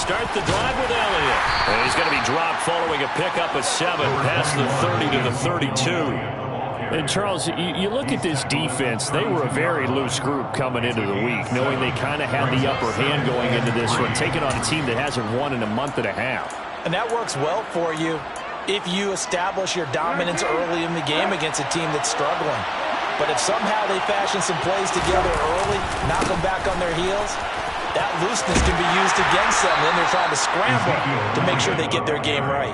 start the drive with Elliott. And he's going to be dropped following a pickup of 7 past the 30 to the 32. And, Charles, you look at this defense, they were a very loose group coming into the week, knowing they kind of had the upper hand going into this one, taking on a team that hasn't won in a month and a half. And that works well for you if you establish your dominance early in the game against a team that's struggling. But if somehow they fashion some plays together early, knock them back on their heels, that looseness can be used against them. Then they're trying to scramble to make sure they get their game right.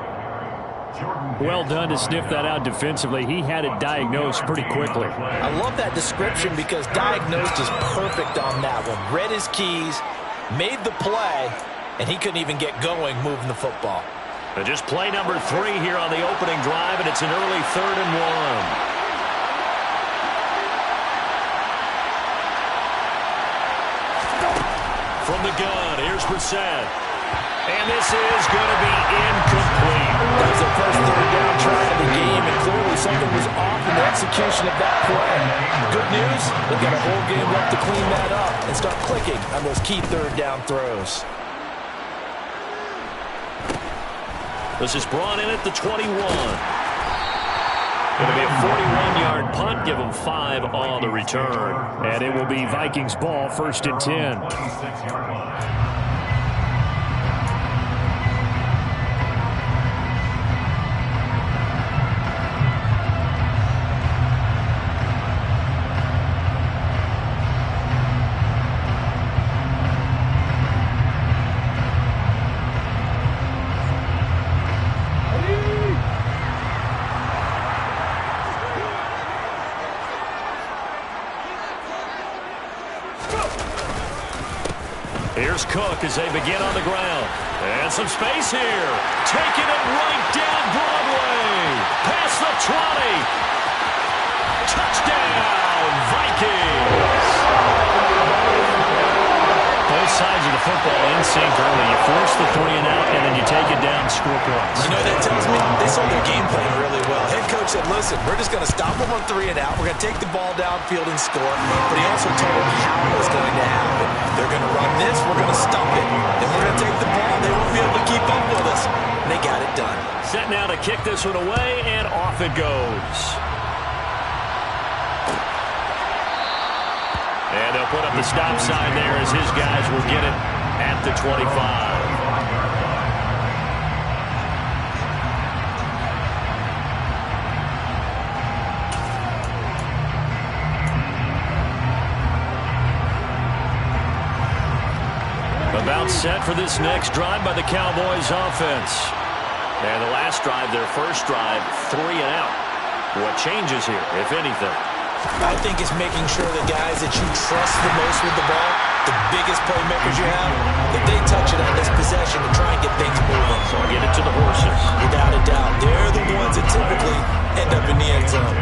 Well done to sniff that out defensively. He had it diagnosed pretty quickly. I love that description because diagnosed is perfect on that one. Read his keys, made the play, and he couldn't even get going moving the football. And just play number 3 here on the opening drive, and it's an early 3rd and 1. From the gun, here's Brissett. And this is going to be incomplete. That was the first 3rd down try of the game, and clearly something was off in the execution of that play. Good news, they've got a whole game left to clean that up and start clicking on those key 3rd down throws. This is brought in at the 21. Going to be a 41-yard punt, give them 5 on the return. And it will be Vikings ball, 1st and 10. Here's Cook as they begin on the ground. And some space here. Taking it right down Broadway. Past the 20. Touchdown, Vikings. Both sides of the football in sync early. You force the 3 and out, and then you take it down, score points. You know, that tells me they saw their game plan really well. Head coach said, listen, we're just going to stop them on 3 and out. We're going to take the ball downfield and score. But he also told them how it was going to happen. They're going to run this. We're going to stop it. Then we're going to take the ball. They won't be able to keep up with us. And they got it done. Set now to kick this one away, and off it goes. And they'll put up the stop sign there as his guys will get it at the 25. About set for this next drive by the Cowboys offense. And the last drive, their first drive, 3 and out. What changes here, if anything? I think it's making sure the guys that you trust the most with the ball, the biggest playmakers you have, that they touch it on this possession to try and get things moving. So get it to the horses. Without a doubt. They're the ones that typically end up in the end zone.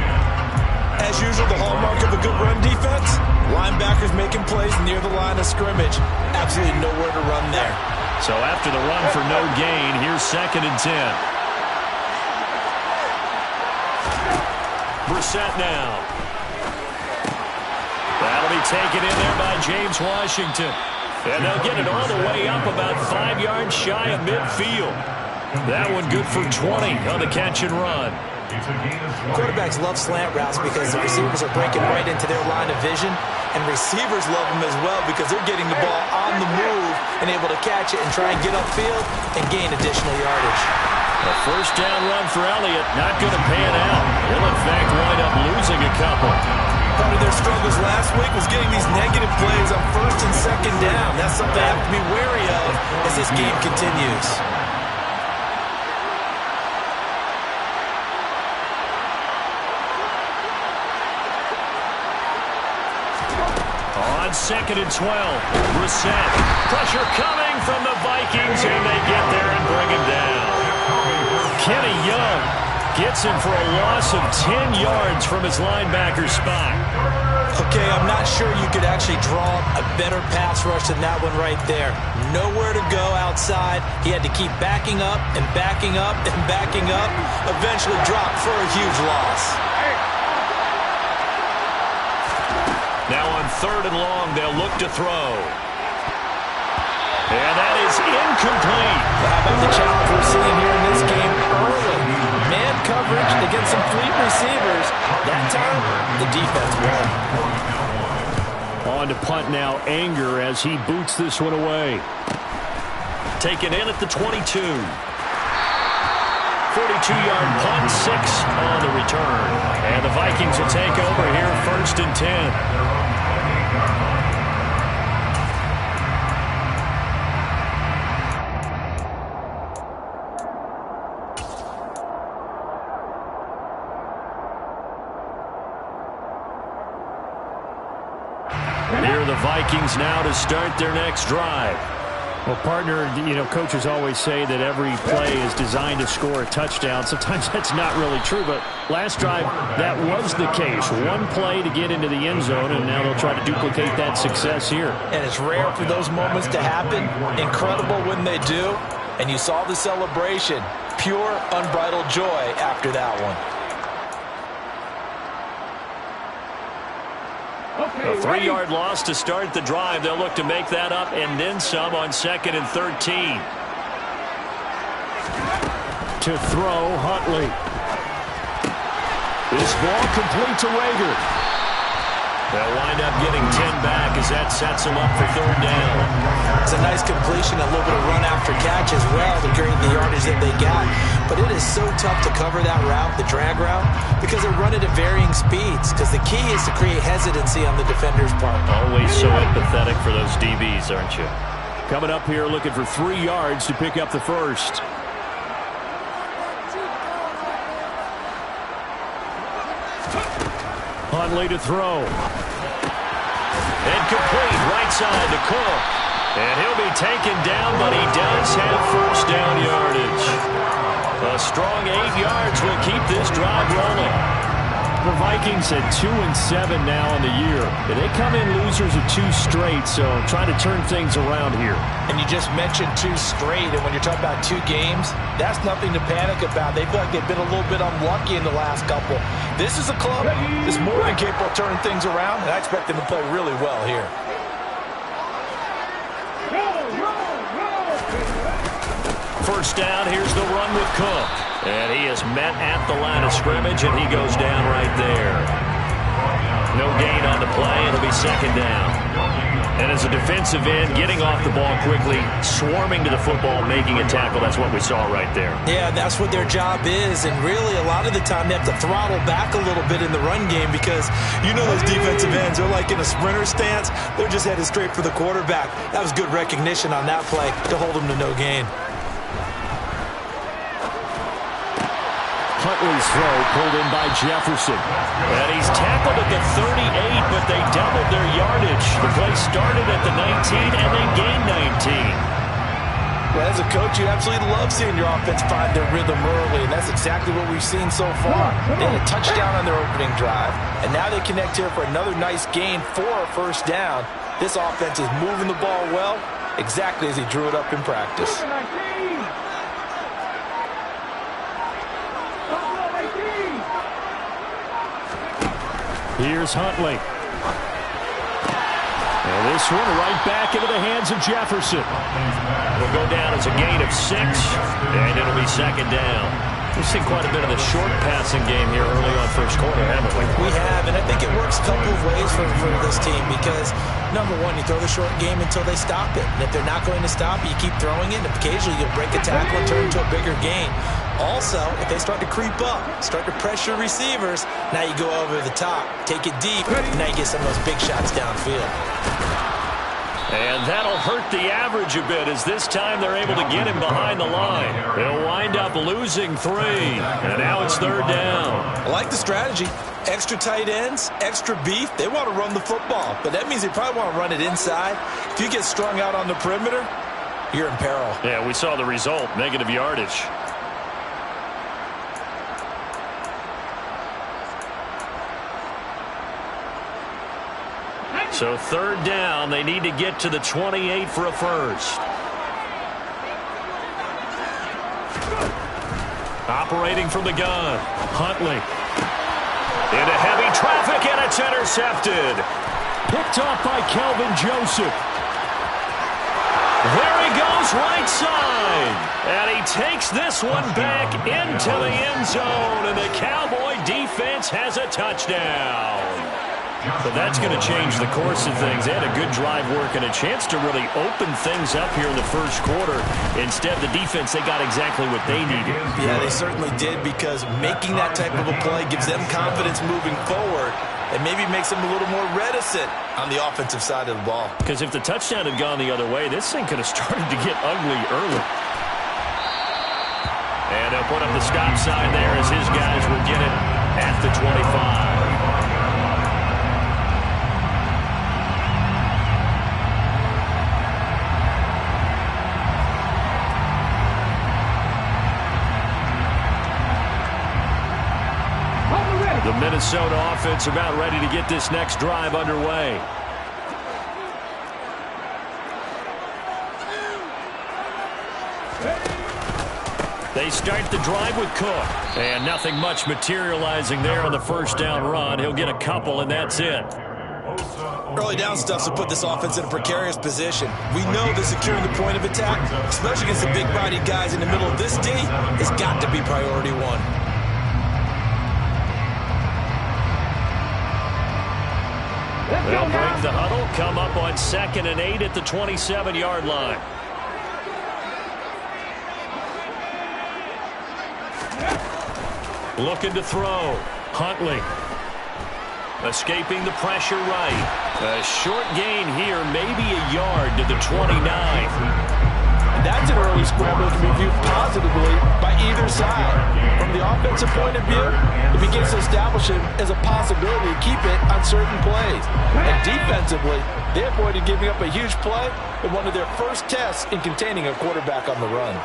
As usual, the hallmark of a good run defense, linebackers making plays near the line of scrimmage. Absolutely nowhere to run there. So after the run for no gain, here's 2nd and 10. Brissett now. That'll be taken in there by James Washington. And they'll get it all the way up about 5 yards shy of midfield. That one good for 20 on the catch and run. Quarterbacks love slant routes because the receivers are breaking right into their line of vision, and receivers love them as well because they're getting the ball on the move and able to catch it and try and get upfield and gain additional yardage. A 1st down run for Elliott, not going to pan out. He'll in fact wind up losing a couple. Part of their struggles last week was getting these negative plays on 1st and 2nd down. That's something I have to be wary of as this game continues. On 2nd and 12, Brissett. Pressure coming from the Vikings, and they get there and bring him down. Kenny Young gets him for a loss of 10 yards from his linebacker spot. Okay, I'm not sure you could actually draw a better pass rush than that one right there. Nowhere to go outside. He had to keep backing up and backing up and backing up. Eventually dropped for a huge loss. Now on 3rd and long, they'll look to throw. And that is incomplete. How about the challenge we're seeing here in this game early? Man coverage against some fleet receivers. That time, the defense won. On to punt now, Anger as he boots this one away. Taken in at the 22. 42-yard punt, 6 on the return. And the Vikings will take over here, 1st and 10. Here are the Vikings now to start their next drive. Well, partner, coaches always say that every play is designed to score a touchdown. Sometimes that's not really true, but last drive, that was the case. One play to get into the end zone, and now they'll try to duplicate that success here. And it's rare for those moments to happen. Incredible when they do. And you saw the celebration. Pure, unbridled joy after that one. A 3-yard loss to start the drive. They'll look to make that up and then some on 2nd and 13. To throw, Huntley. This ball complete to Rager. They'll wind up getting 10 back as that sets them up for 3rd down. It's a nice completion, a little bit of run after catch as well to create the yardage that they got. But it is so tough to cover that route, the drag route, because they run it at varying speeds. Because the key is to create hesitancy on the defender's part. Always so empathetic for those DBs, aren't you? Coming up here looking for 3 yards to pick up the first. Huntley to throw. Incomplete, right side to Cook. And he'll be taken down, but he does have 1st down yardage. A strong 8 yards will keep this drive rolling. The Vikings at 2-7 now in the year. They come in losers of 2 straight, so trying to turn things around here. And you just mentioned 2 straight, and when you're talking about 2 games, that's nothing to panic about. They feel like they've been a little bit unlucky in the last couple. This is a club that's more than capable of turning things around, and I expect them to play really well here. First down, here's the run with Cook. And he is met at the line of scrimmage, and he goes down right there. No gain on the play. It'll be 2nd down. And as a defensive end, getting off the ball quickly, swarming to the football, making a tackle, that's what we saw right there. Yeah, that's what their job is. And really, a lot of the time, they have to throttle back a little bit in the run game because you know those defensive ends, they're like in a sprinter stance. They're just headed straight for the quarterback. That was good recognition on that play to hold them to no gain. Huntley's throw pulled in by Jefferson. And he's tackled at the 38, but they doubled their yardage. The play started at the 19, and they gained 19. Well, as a coach, you absolutely love seeing your offense find their rhythm early, and that's exactly what we've seen so far. They had a touchdown on their opening drive, and now they connect here for another nice gain for a 1st down. This offense is moving the ball well, exactly as he drew it up in practice. Here's Huntley. And this one right back into the hands of Jefferson. Will go down as a gain of 6, and it'll be 2nd down. We've seen quite a bit of the short passing game here early on 1st quarter, haven't we? We have, and I think it works a couple of ways for this team because, number one, you throw the short game until they stop it. And if they're not going to stop it, you keep throwing it, and occasionally you'll break a tackle and turn it into a bigger gain. Also, if they start to creep up, start to pressure receivers, now you go over the top, take it deep, and now you get some of those big shots downfield. And that'll hurt the average a bit as this time they're able to get him behind the line. They'll wind up losing 3, and now it's 3rd down. I like the strategy. Extra tight ends, extra beef, they want to run the football, but that means they probably want to run it inside. If you get strung out on the perimeter, you're in peril. Yeah, we saw the result, negative yardage. So 3rd down, they need to get to the 28 for a first. Operating from the gun, Huntley. Into heavy traffic, and it's intercepted. Picked off by Kelvin Joseph. There he goes right side. And he takes this one back into the end zone. And the Cowboy defense has a touchdown. But that's going to change the course of things. They had a good drive work and a chance to really open things up here in the first quarter. Instead, the defense, they got exactly what they needed. Yeah, they certainly did, because making that type of a play gives them confidence moving forward and maybe makes them a little more reticent on the offensive side of the ball. Because if the touchdown had gone the other way, this thing could have started to get ugly early. And he'll put up the stop sign there as his guys will get it at the 25. The Minnesota offense about ready to get this next drive underway. They start the drive with Cook. And nothing much materializing there on the first down run. He'll get a couple, and that's it. Early down stuff to put this offense in a precarious position. We know that securing the point of attack, especially against the big-bodied guys in the middle of this D, has got to be priority one. They'll break the huddle, come up on 2nd and 8 at the 27-yard line. Looking to throw. Huntley. Escaping the pressure right. A short gain here, maybe a yard to the 29. And that's an early scramble that can be viewed positively by either side. From the offensive point of view, it begins to establish it as a possibility to keep it on certain plays. And defensively, they avoided giving up a huge play in one of their first tests in containing a quarterback on the run.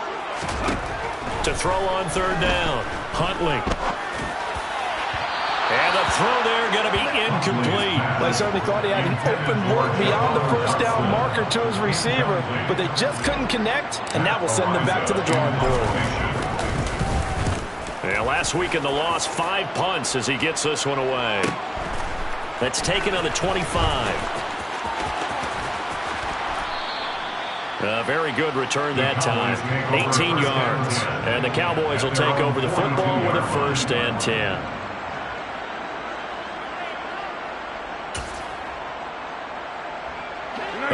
To throw on 3rd down. Huntley. And the throw there going to be incomplete. Well, he certainly thought he had an open look beyond the first down marker to his receiver, but they just couldn't connect, and that will send them back to the drawing board. Yeah, last week in the loss, 5 punts as he gets this one away. That's taken on the 25. A very good return that time. 18 yards. And the Cowboys will take over the football with a 1st and 10.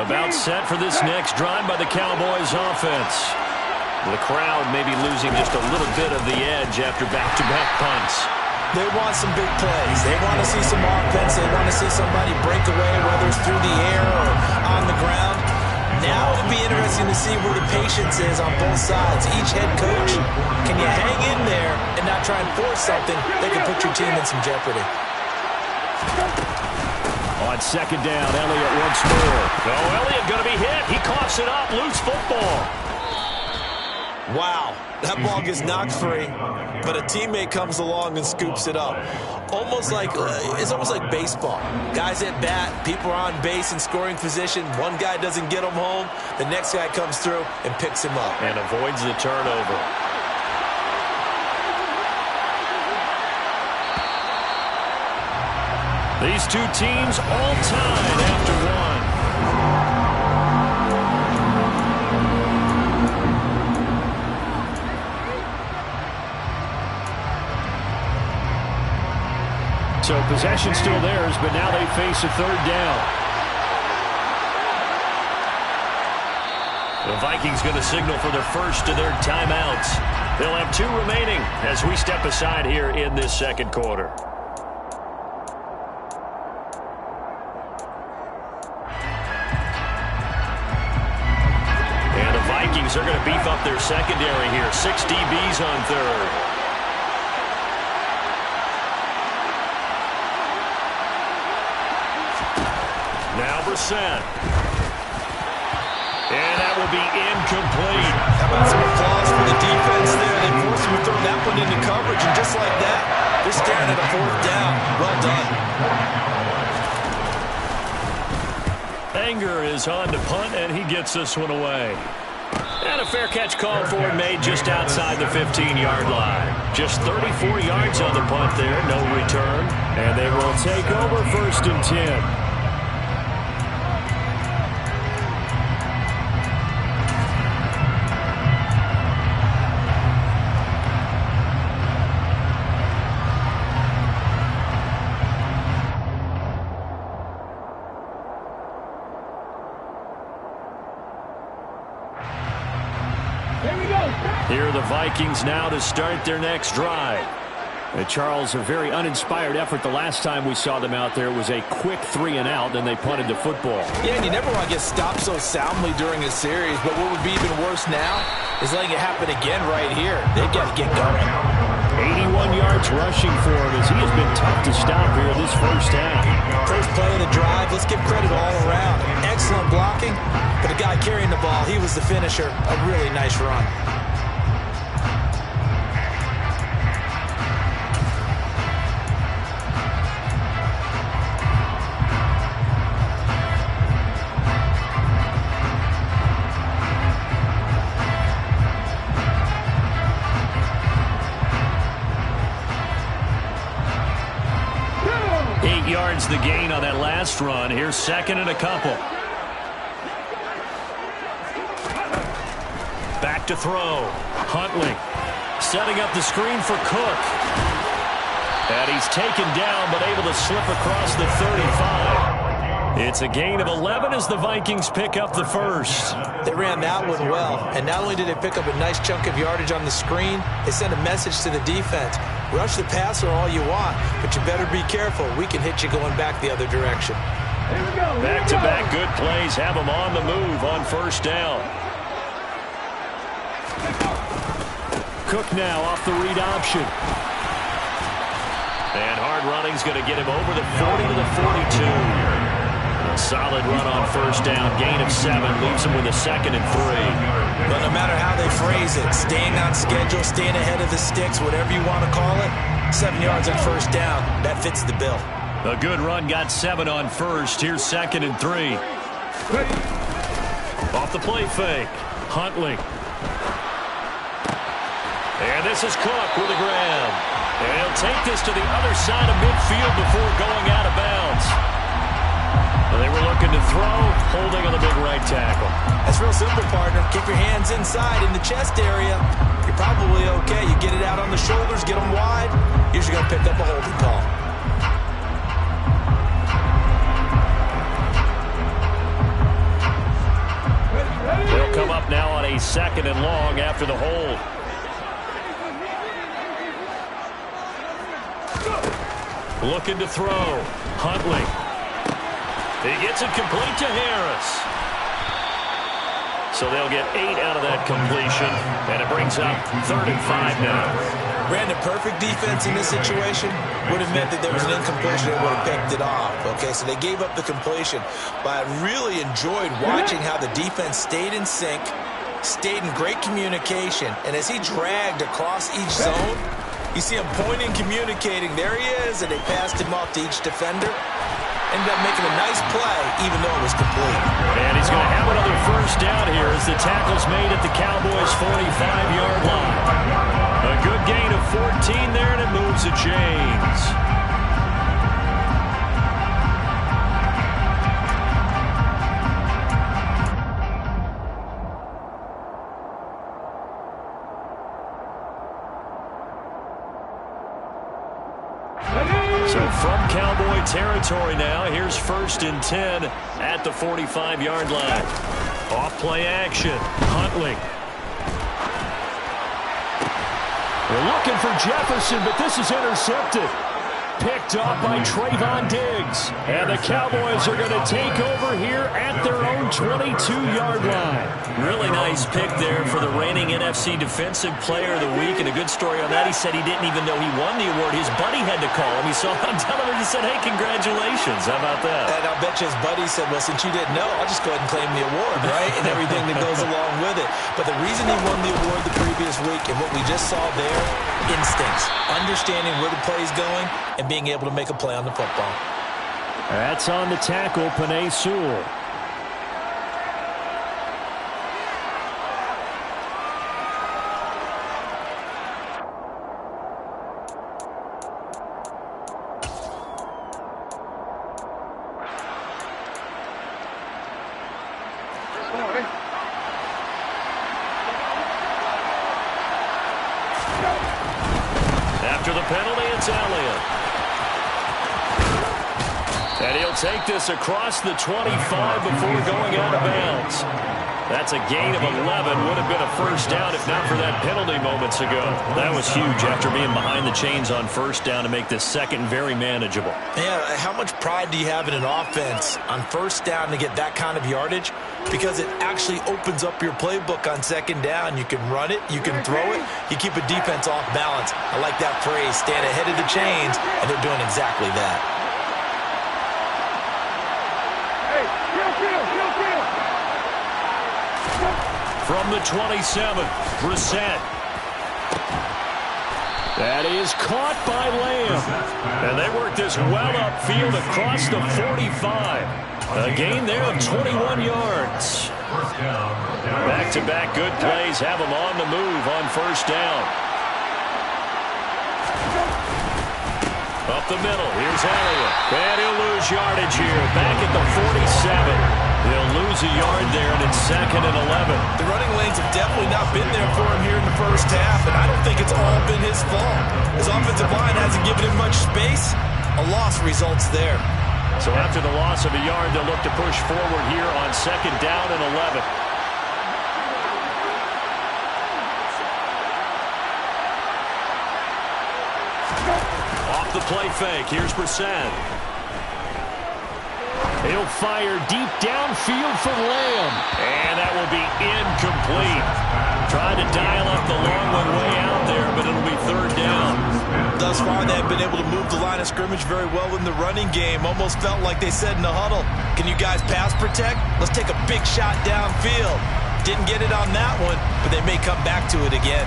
About set for this next drive by the Cowboys offense. The crowd maybe losing just a little bit of the edge after back-to-back punts. They want some big plays. They want to see some offense. They want to see somebody break away, whether it's through the air or on the ground. Now it'll be interesting to see where the patience is on both sides. Each head coach, can you hang in there and not try and force something that can put your team in some jeopardy? On 2nd down, Elliott once more. Oh, Elliott going to be hit. He coughs it up. Loose football. Wow. That ball gets knocked free, but a teammate comes along and scoops it up. It's almost like baseball. Guys at bat, people are on base in scoring position. One guy doesn't get him home. The next guy comes through and picks him up. And avoids the turnover. These two teams all tied after one. So possession still theirs, but now they face a 3rd down. The Vikings going to signal for their first of their timeouts. They'll have 2 remaining as we step aside here in this 2nd quarter. And the Vikings are going to beef up their secondary here. 6 DBs on 3rd. Now Brissett. And that will be incomplete. How about some applause for the defense there? They forced him to throw that one into coverage, and just like that, they're staring at a 4th down. Well done. Anger is on to punt, and he gets this one away. And a fair catch call for it made just outside the 15-yard line. Just 34 yards on the punt there, no return. And they will take over 1st and 10. Here are the Vikings now to start their next drive. Charles, a very uninspired effort the last time we saw them out there. Was a quick 3-and-out, then they punted the football. Yeah, and you never want to get stopped so soundly during a series, but what would be even worse now is letting it happen again right here. They've got to get going. 81 yards rushing for him as he has been tough to stop here this first half. First play of the drive, let's give credit all around. Excellent blocking, but the guy carrying the ball, he was the finisher. A really nice run. The gain on that last run. Here's second and a couple. Back to throw. Huntley setting up the screen for Cook. And he's taken down but able to slip across the 35. It's a gain of 11 as the Vikings pick up the first. They ran that one well, and not only did they pick up a nice chunk of yardage on the screen, they sent a message to the defense. Rush the passer all you want, but you better be careful. We can hit you going back the other direction. Back-to-back good plays have them on the move on first down. Cook now off the read option. And hard running's going to get him over the 40 to the 42. A solid run on first down. Gain of 7 leaves him with a second and 3. But no matter how they phrase it, staying on schedule, staying ahead of the sticks, whatever you want to call it, 7 yards on first down, that fits the bill. A good run got 7 on first. Here's second and 3. Off the play fake. Huntley. And this is Cook with a grab. And he'll take this to the other side of midfield before going out of bounds. They were looking to throw, holding on the big right tackle. That's real simple, partner. Keep your hands inside in the chest area. You're probably okay. You get it out on the shoulders, get them wide. Usually going to pick up a holding call. They'll come up now on a second and long after the hold. Looking to throw. Huntley. He gets it complete to Harris. So they'll get 8 out of that completion, and it brings up 3rd and 5 now. Brandon, perfect defense in this situation would have meant that there was an incompletion that would have picked it off. Okay, so they gave up the completion, but I really enjoyed watching how the defense stayed in sync, stayed in great communication, and as he dragged across each zone, you see him pointing, communicating. There he is, and they passed him off to each defender. Ended up making a nice play, even though it was complete. And he's going to have another first down here as the tackle's made at the Cowboys' 45-yard line. A good gain of 14 there, and it moves the chains. So from Cowboy territory now, here's 1st and 10 at the 45-yard line. Off play action. Huntley. They're looking for Jefferson, but this is intercepted. Picked off by Trayvon Diggs. And the Cowboys are going to take over here at their own 22-yard line. Really nice pick there for the reigning NFC Defensive Player of the Week. And a good story on that, he said he didn't even know he won the award. His buddy had to call him. He saw it on television and said, hey, congratulations. How about that? And I'll bet you his buddy said, well, since you didn't know, I'll just go ahead and claim the award, right? And everything that goes along with it. But the reason he won the award the previous week and what we just saw there, instincts, understanding where the play is going, and being able to make a play on the football. That's on the tackle, Penei Sewell. After the penalty, it's Elliott. And he'll take this across the 25 before going out of bounds. That's a gain of 11. Would have been a first down if not for that penalty moments ago. That was huge after being behind the chains on first down to make this second very manageable. Yeah, how much pride do you have in an offense on first down to get that kind of yardage? Because it actually opens up your playbook on second down. You can run it, you can throw it, you keep a defense off balance. I like that phrase, stand ahead of the chains, and they're doing exactly that. From the 27, Brissett. That is caught by Lamb. And they work this well upfield across the 45. A gain there of 21 yards. Back-to-back good plays have them on the move on first down. Up the middle, here's Elliott. And he'll lose yardage here. Back at the 47. They'll lose a yard there, and it's 2nd and 11. The running lanes have definitely not been there for him here in the first half, and I don't think it's all been his fault. His offensive line hasn't given him much space. A loss results there. So after the loss of a yard, they'll look to push forward here on 2nd down and 11. Off the play fake, here's Brissett. He'll fire deep downfield for Lamb. And that will be incomplete. Tried to dial up the long one way out there, but it'll be 3rd down. Thus far, they've been able to move the line of scrimmage very well in the running game. Almost felt like they said in the huddle, can you guys pass protect? Let's take a big shot downfield. Didn't get it on that one, but they may come back to it again.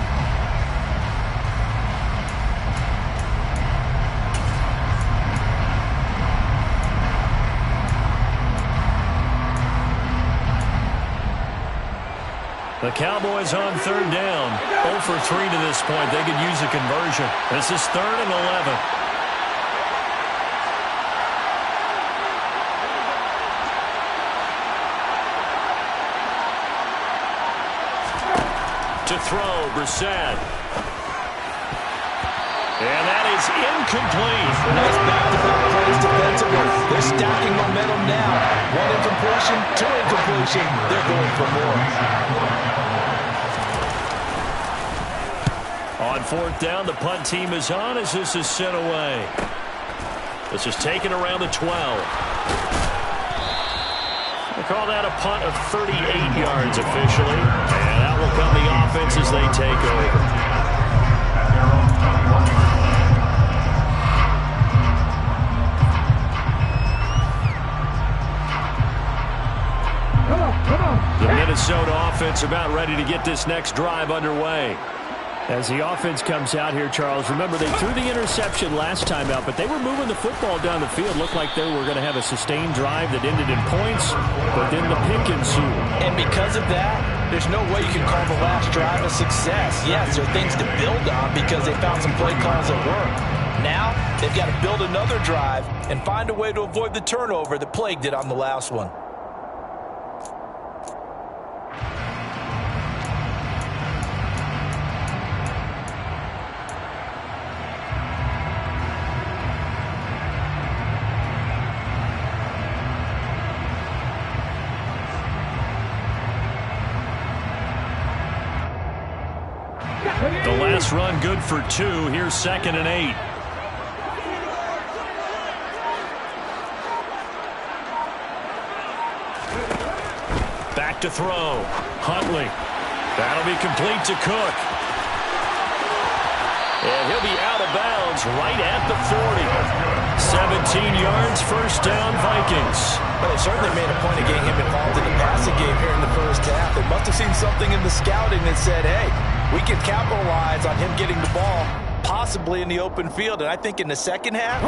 The Cowboys on 3rd down. 0 for 3 to this point. They could use a conversion. This is 3rd and 11. To throw, Brissett. And that is incomplete. Nice back-to-back plays defensively. They're stacking momentum now. 1 incompletion, 2 incompletion. They're going for more. On 4th down, the punt team is on as this is sent away. This is taken around the 12. We'll call that a punt of 38 yards officially. And out will come the offense as they take over. The Minnesota offense about ready to get this next drive underway. As the offense comes out here, Charles, remember they threw the interception last time out, but they were moving the football down the field. Looked like they were going to have a sustained drive that ended in points, but then the pick ensued. And because of that, there's no way you can call the last drive a success. Yes, there are things to build on because they found some play calls that work. Now, they've got to build another drive and find a way to avoid the turnover that plagued it on the last one. The last run good for 2. Here's 2nd and 8. Back to throw. Huntley. That'll be complete to Cook. And he'll be out of bounds right at the 40. 17 yards, first down, Vikings. Well, they certainly made a point of getting him involved in the passing game here in the first half. They must have seen something in the scouting that said, hey, we can capitalize on him getting the ball, possibly in the open field. And I think in the second half,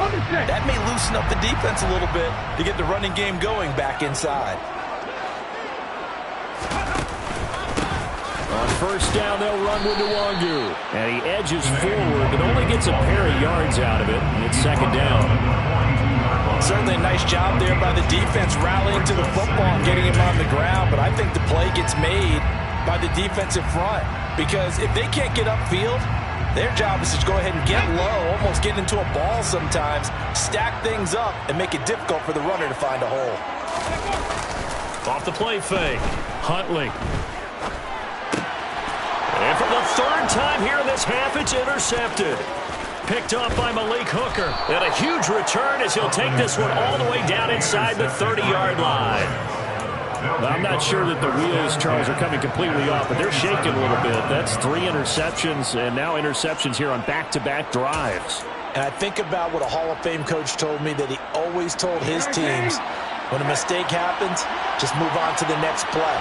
that may loosen up the defense a little bit to get the running game going back inside. On first down, they'll run with Nwangu. And he edges forward, but only gets a pair of yards out of it. And it's 2nd down. Certainly a nice job there by the defense rallying to the football and getting him on the ground. But I think the play gets made by the defensive front. Because if they can't get upfield, their job is to go ahead and get low, almost get into a ball sometimes, stack things up, and make it difficult for the runner to find a hole. Off the play fake. Huntley. And for the third time here in this half, it's intercepted. Picked off by Malik Hooker. And a huge return as he'll take this one all the way down inside the 30-yard line. Well, I'm not sure that the wheels, Charles, are coming completely off, but they're shaking a little bit. That's 3 interceptions, and now interceptions here on back-to-back drives. And I think about what a Hall of Fame coach told me, that he always told his teams, when a mistake happens, just move on to the next play.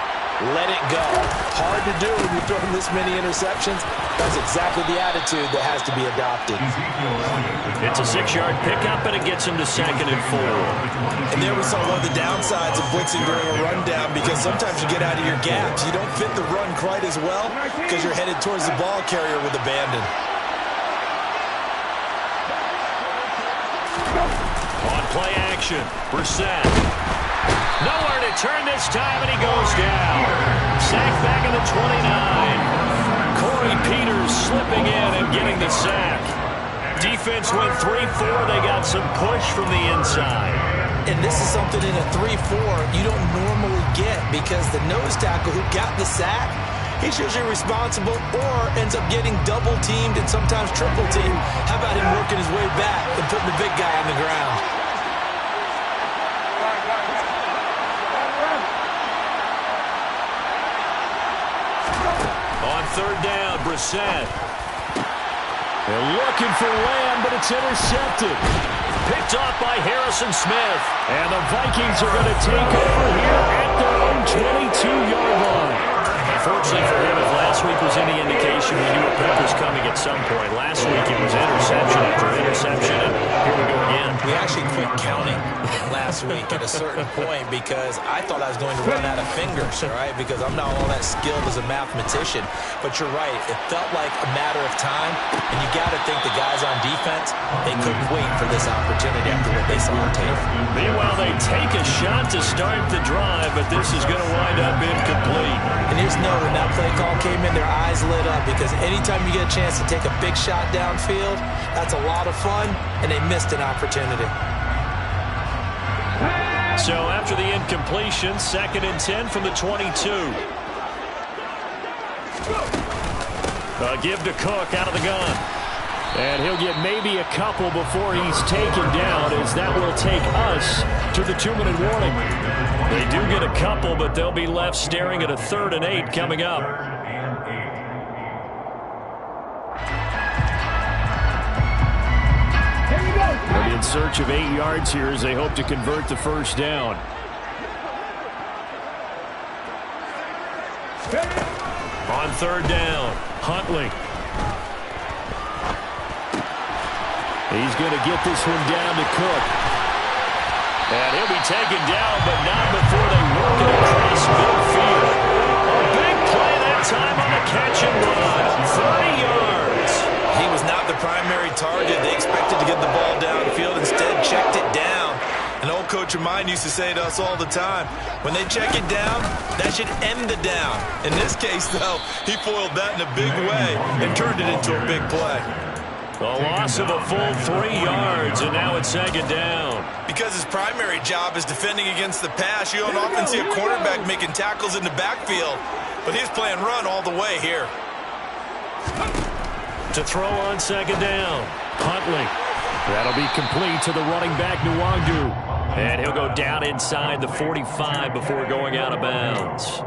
Let it go. Hard to do when you're throwing this many interceptions. That's exactly the attitude that has to be adopted. It's a 6-yard pickup, and it gets him to 2nd and 4. And there we saw one of the downsides of blitzing during a rundown, because sometimes you get out of your gaps. You don't fit the run quite as well because you're headed towards the ball carrier with abandon. On play action, Brissett. Nowhere to turn this time, and he goes down. Sacked back at the 29. Corey Peters slipping in and getting the sack. Defense went 3-4. They got some push from the inside. And this is something in a 3-4 you don't normally get, because the nose tackle who got the sack, he's usually responsible or ends up getting double-teamed and sometimes triple-teamed. How about him working his way back and putting the big guy on the ground? On 3rd down, Brissett. They're looking for Lamb, but it's intercepted. Picked off by Harrison Smith. And the Vikings are going to take over here at their own 22-yard line. Unfortunately for him, if last week was any indication, we knew a pick was coming at some point. Last week it was interception after interception, and here we go again. We actually quit counting last week at a certain point because I thought I was going to run out of fingers, right? Because I'm not all that skilled as a mathematician. But you're right. It felt like a matter of time, and you got to think the guys on defense, they couldn't wait for this opportunity after what they saw on tape. Meanwhile, they take a shot to start the drive, but this is going to wind up incomplete. And here's no, when that play call came in, their eyes lit up, because anytime you get a chance to take a big shot downfield, that's a lot of fun, and they missed an opportunity. So after the incompletion, 2nd and 10 from the 22. Give to Cook out of the gun. And he'll get maybe a couple before he's taken down, as that will take us to the 2-minute warning. They do get a couple, but they'll be left staring at a 3rd and 8 coming up. They'll be in search of 8 yards here as they hope to convert the first down. On 3rd down, Huntley. He's going to get this one down to Cook. And he'll be taken down, but not before they work it across midfield. A big play that time on the catch and run. 30 yards. He was not the primary target. They expected to get the ball downfield. Instead, checked it down. An old coach of mine used to say to us all the time, when they check it down, that should end the down. In this case, though, he foiled that in a big way and turned it into a big play. A loss of a full 3 yards, and now it's 2nd down. Because his primary job is defending against the pass, you don't often see a quarterback making tackles in the backfield. But he's playing run all the way here. To throw on 2nd down, Huntley. That'll be complete to the running back, Nwangu. And he'll go down inside the 45 before going out of bounds.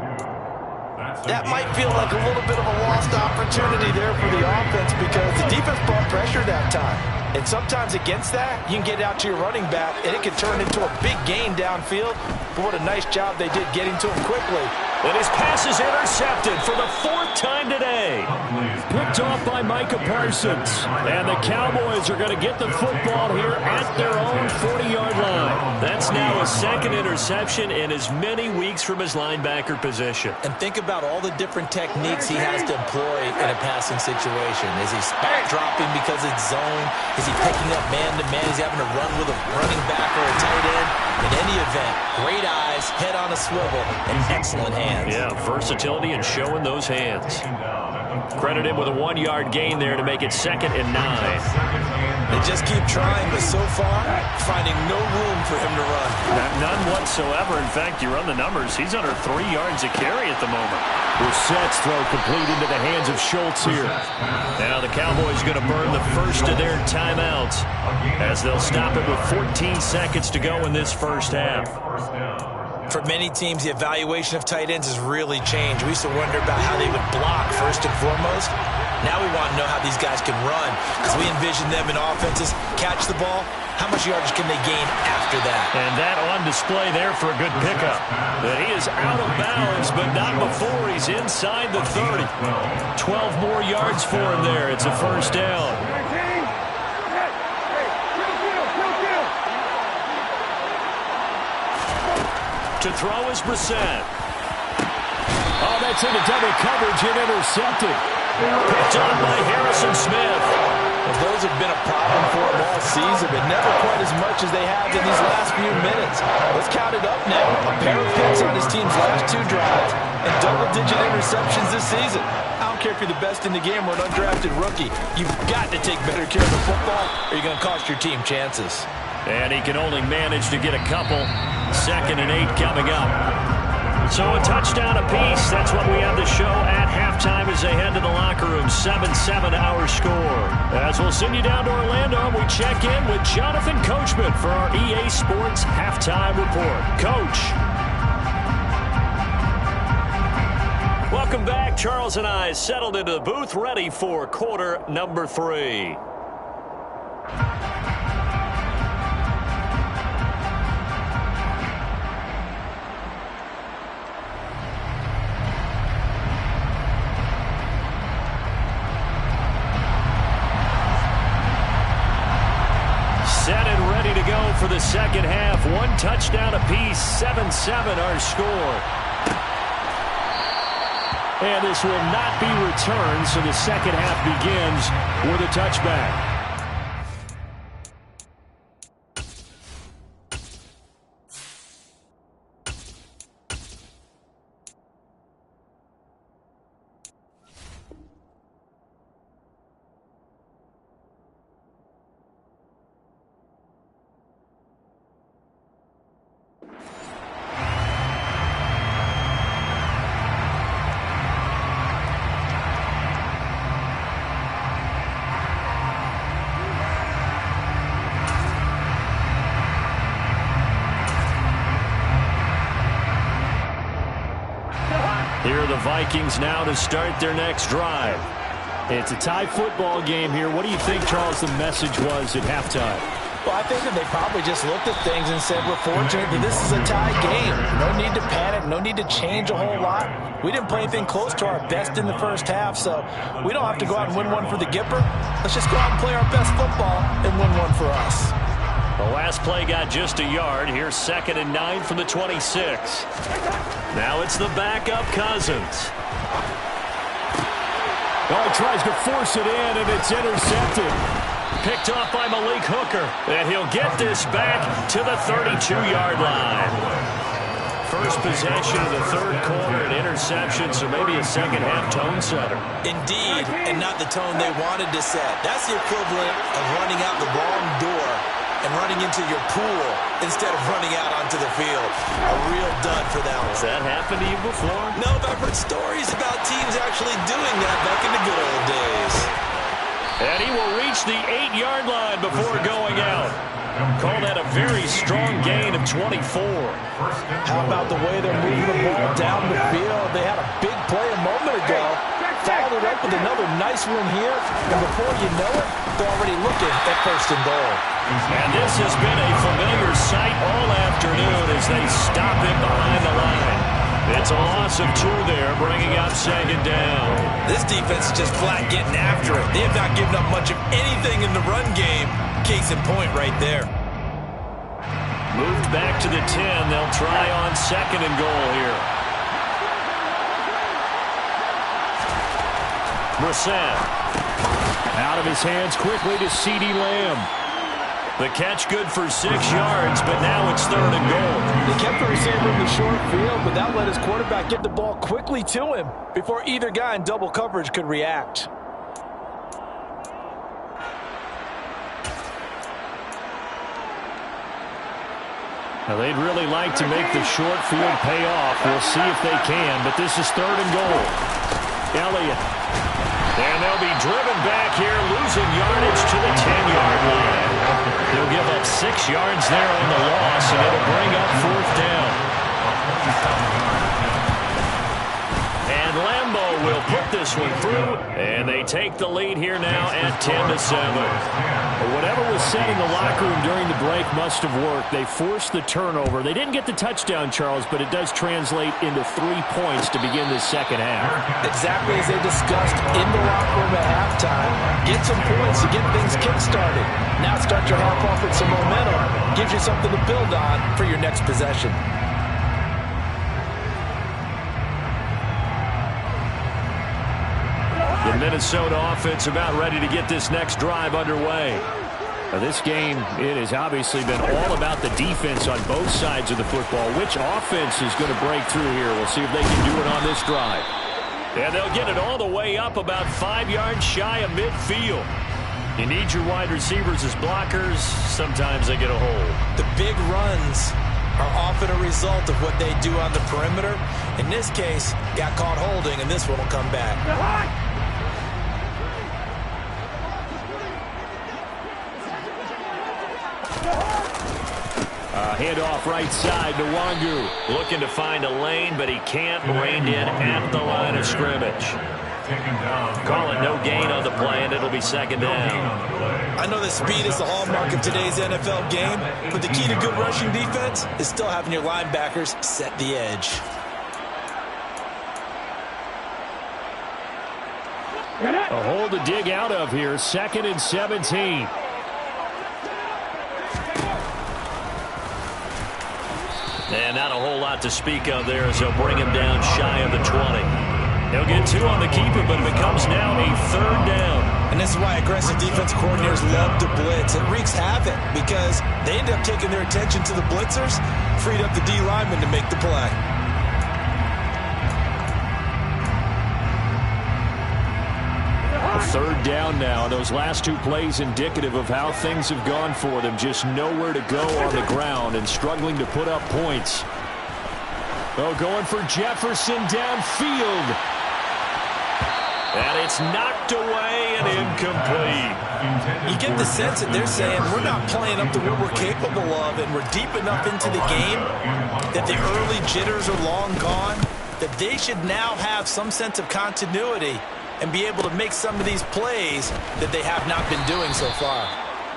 That might feel like a little bit of a lost opportunity there for the offense, because the defense brought pressure that time. And sometimes against that, you can get out to your running back, and it can turn into a big gain downfield. But what a nice job they did getting to him quickly. And his pass is intercepted for the 4th time today. Picked off by Micah Parsons. And the Cowboys are going to get the football here at their own 40-yard line. That's now a 2nd interception in as many weeks from his linebacker position. And think about all the different techniques he has to employ in a passing situation. Is he spot dropping because it's zone? Is he picking up man-to-man? He's having to run with a running back or a tight end? In any event, great eyes, head on a swivel, and excellent hands. Yeah, versatility and showing those hands. Credit him with a 1-yard gain there to make it 2nd and 9. They just keep trying, but so far, finding no room for him to run. None whatsoever. In fact, you run the numbers. He's under 3 yards a carry at the moment. Brissett's throw complete into the hands of Schultz here. Now the Cowboys going to burn the first of their timeouts as they'll stop it with 14 seconds to go in this first half. For many teams, the evaluation of tight ends has really changed. We used to wonder about how they would block first and foremost. Now we want to know how these guys can run because we envision them in offenses catch the ball. How much yardage can they gain after that? And that on display there for a good pickup. But he is out of bounds, but not before he's inside the 30. 12 more yards for him there. It's a first down. To throw is Brissett. Oh, that's into double coverage and intercepted. Picked up by Harrison Smith. Well, those have been a problem for him all season, but never quite as much as they have in these last few minutes. Let's count it up now. A pair of picks on his team's last 2 drives and double-digit interceptions this season. I don't care if you're the best in the game or an undrafted rookie. You've got to take better care of the football or you're going to cost your team chances. And he can only manage to get a couple. 2nd and 8 coming up. So a touchdown apiece. That's what we have the show at halftime as they head to the locker room. 7-7 our score. As we'll send you down to Orlando, we check in with Jonathan Coachman for our EA Sports Halftime Report. Coach. Welcome back. Charles and I settled into the booth ready for quarter number 3. Set and ready to go for the second half. 1 touchdown apiece, 7-7 our score. And this will not be returned, so the second half begins with a touchback. Here are the Vikings now to start their next drive. It's a tie football game here. What do you think, Charles, the message was at halftime? Well, I think that they probably just looked at things and said, we're fortunate that this is a tie game. No need to panic. No need to change a whole lot. We didn't play anything close to our best in the first half, so we don't have to go out and win one for the Gipper. Let's just go out and play our best football and win one for us. The last play got just a yard. Here's 2nd and 9 from the 26. Now it's the backup Cousins. Oh, he tries to force it in, and it's intercepted. Picked off by Malik Hooker. And he'll get this back to the 32-yard line. First possession of the third quarter, an interception, so maybe a second-half tone setter. Indeed, and not the tone they wanted to set. That's the equivalent of running out the wrong door and running into your pool instead of running out onto the field. A real dud for that one. Has that happened to you before? No, but I've heard stories about teams actually doing that back in the good old days. And he will reach the 8-yard line before going out. Call that a very strong gain of 24. How about the way they're moving the ball down the field? They had a big play a moment ago. Followed up with another nice one here. And before you know it, they're already looking at 1st and goal. And this has been a familiar sight all afternoon as they stop him behind the line. It's a loss of 2 there, bringing up 2nd down. This defense is just flat getting after it. They have not given up much of anything in the run game. Case in point right there. Moved back to the 10. They'll try on 2nd and goal here. Brissett. Out of his hands quickly to CeeDee Lamb. The catch good for 6 yards, but now it's 3rd and goal. They kept the receiver in the short field, but that let his quarterback get the ball quickly to him before either guy in double coverage could react. Now, they'd really like to make the short field pay off. We'll see if they can, but this is 3rd and goal. Elliott. And they'll be driven back here, losing yardage to the 10-yard line. They'll give up 6 yards there on the loss, and it'll bring up 4th down. And Lambo will put this one through, and they take the lead here now at 10-7. Whatever was said in the locker room during the break must have worked. They forced the turnover. They didn't get the touchdown, Charles, but it does translate into 3 points to begin this second half. Exactly as they discussed in the locker room at halftime. Get some points to get things kick-started. Now start your half off with some momentum. Gives you something to build on for your next possession. The Minnesota offense about ready to get this next drive underway. Now, this game, it has obviously been all about the defense on both sides of the football. Which offense is going to break through here? We'll see if they can do it on this drive. And they'll get it all the way up about 5 yards shy of midfield. You need your wide receivers as blockers. Sometimes they get a hold. The big runs are often a result of what they do on the perimeter. In this case, got caught holding, and this one will come back. Handoff right side to Wangu. Looking to find a lane, but he can't. Reined in at the line of scrimmage. Call it no gain on the play, and it'll be 2nd down. I know that speed is the hallmark of today's NFL game, but the key to good rushing defense is still having your linebackers set the edge. A hole to dig out of here. 2nd and 17. And not a whole lot to speak of there as they'll bring him down shy of the 20. He'll get 2 on the keeper, but it becomes now a 3rd down. And this is why aggressive defense coordinators love to blitz. It wreaks havoc because they end up taking their attention to the blitzers, freed up the D lineman to make the play. A 3rd down now. Those last 2 plays indicative of how things have gone for them. Just nowhere to go on the ground and struggling to put up points. Oh, going for Jefferson downfield. And it's knocked away and incomplete. You get the sense that they're saying we're not playing up to what we're capable of, and we're deep enough into the game that the early jitters are long gone, that they should now have some sense of continuity and be able to make some of these plays that they have not been doing so far.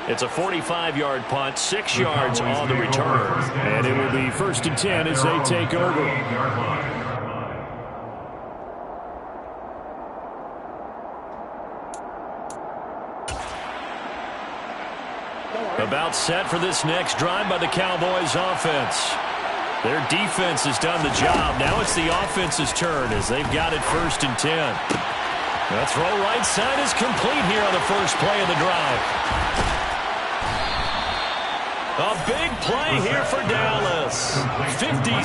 It's a 45-yard punt, 6 yards on the return. And it will be 1st and 10 as they take over. About set for this next drive by the Cowboys offense. Their defense has done the job. Now it's the offense's turn as they've got it 1st and 10. The throw right side is complete here on the first play of the drive. A big play here for Dallas. 57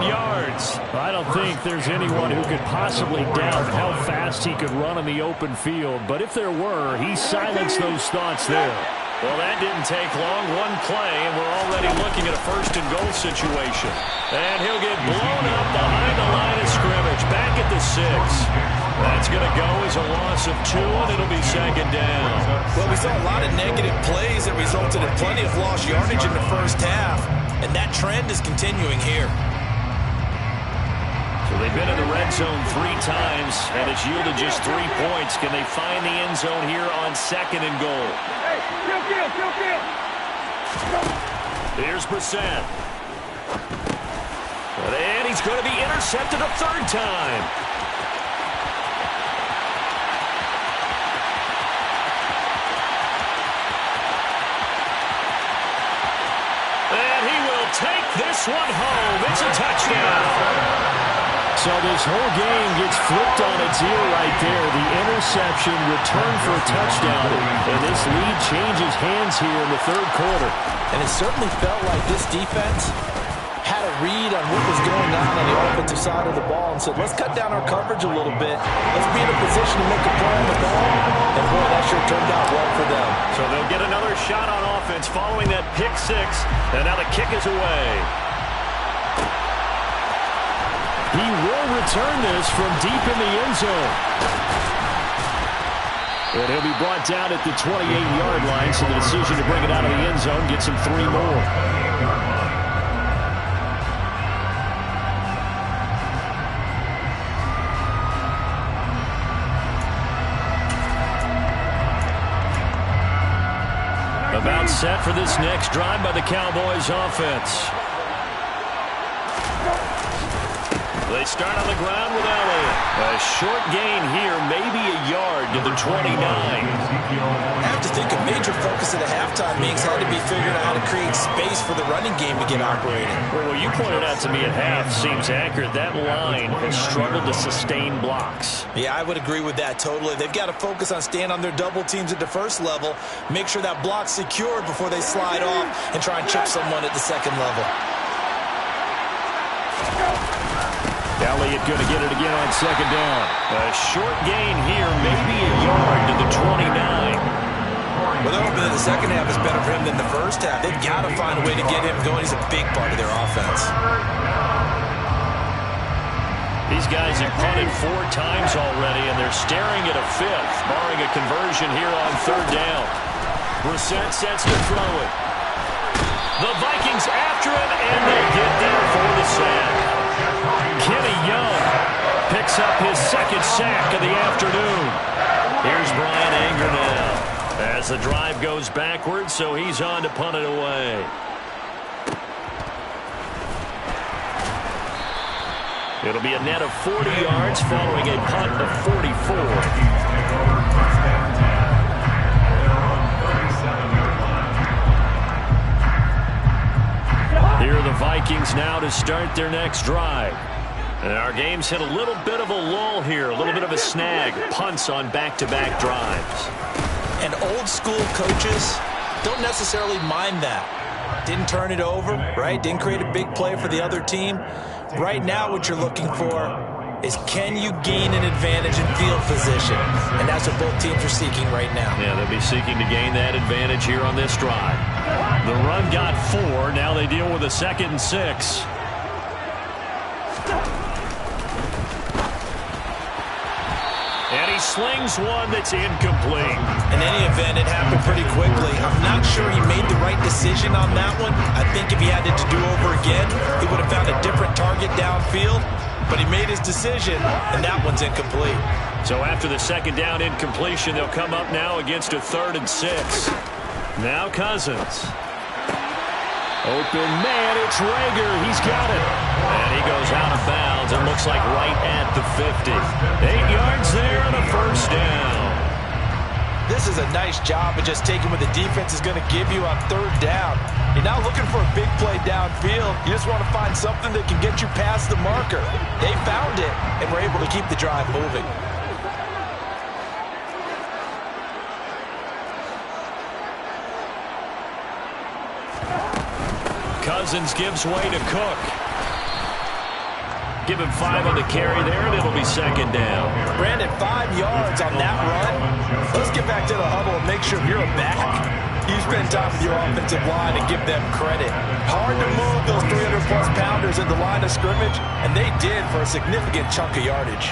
yards. I don't think there's anyone who could possibly doubt how fast he could run on the open field. But if there were, he silenced those thoughts there. Well, that didn't take long. One play, and we're already looking at a 1st and goal situation. And he'll get blown up behind the line of scrimmage. Back at the 6. That's going to go as a loss of 2, and it'll be 2nd down. Well, we saw a lot of negative plays that resulted in plenty of lost yardage in the first half, and that trend is continuing here. So they've been in the red zone 3 times, and it's yielded just 3 points. Can they find the end zone here on 2nd and goal? Here's Brissett. And he's going to be intercepted a 3rd time. And he will take this one home. It's a touchdown. So this whole game gets flipped on its ear right there. The interception, return for a touchdown. And this lead changes hands here in the 3rd quarter. And it certainly felt like this defense had a read on what was going on the offensive side of the ball and said, let's cut down our coverage a little bit. Let's be in a position to make a play on the ball. And boy, that sure turned out well for them. So They'll get another shot on offense following that pick six. And now the kick is away. He will return this from deep in the end zone. And he'll be brought down at the 28-yard line, so the decision to bring it out of the end zone gets him 3 more. About set for this next drive by the Cowboys offense. They start on the ground with Elliott. A short gain here, maybe a yard to the 29. I have to think a major focus of the halftime meetings had to be figuring out how to create space for the running game to get operating. Well, you pointed out to me at half seems accurate. That line has struggled to sustain blocks. Yeah, I would agree with that totally. They've got to focus on staying on their double teams at the first level, make sure that block's secured before they slide off and try and chip someone at the second level. Elliott going to get it again on second down. A short gain here, maybe a yard to the 29. Well, they're hoping that the second half is better for him than the first half. They've got to find a way to get him going. He's a big part of their offense. These guys have punted 4 times already, and they're staring at a 5th, barring a conversion here on third down. Brissett sets to throw it. The Vikings after him, and they get there for the sack. Kenny Young picks up his second sack of the afternoon. Here's Brian Anger now. As the drive goes backwards, so he's on to punt it away. It'll be a net of 40 yards following a punt of 44. Here are the Vikings now to start their next drive. And our game's hit a little bit of a lull here, a little bit of a snag. Punts on back-to-back drives. And old-school coaches don't necessarily mind that. Didn't turn it over, right? Didn't create a big play for the other team. Right now what you're looking for is can you gain an advantage in field position? And that's what both teams are seeking right now. Yeah, they'll be seeking to gain that advantage here on this drive. The run got 4. Now they deal with a 2nd and 6. And he slings one that's incomplete. In any event, it happened pretty quickly. I'm not sure he made the right decision on that one. I think if he had it to do over again, he would have found a different target downfield. But he made his decision, and that one's incomplete. So after the second down incompletion, they'll come up now against a 3rd and 6. Now Cousins. Open man, it's Rager. He's got it. And he goes out of bounds and looks like right at the 50. 8 yards there and a first down. This is a nice job of just taking what the defense is going to give you on third down. You're not looking for a big play downfield. You just want to find something that can get you past the marker. They found it and were able to keep the drive moving. Cousins gives way to Cook. Give him 5 on the carry there, and it'll be second down. Brandon, 5 yards on that run. Let's get back to the huddle and make sure you're back. You spend time with your offensive line and give them credit. Hard to move those 300-plus pounders at the line of scrimmage, and they did for a significant chunk of yardage.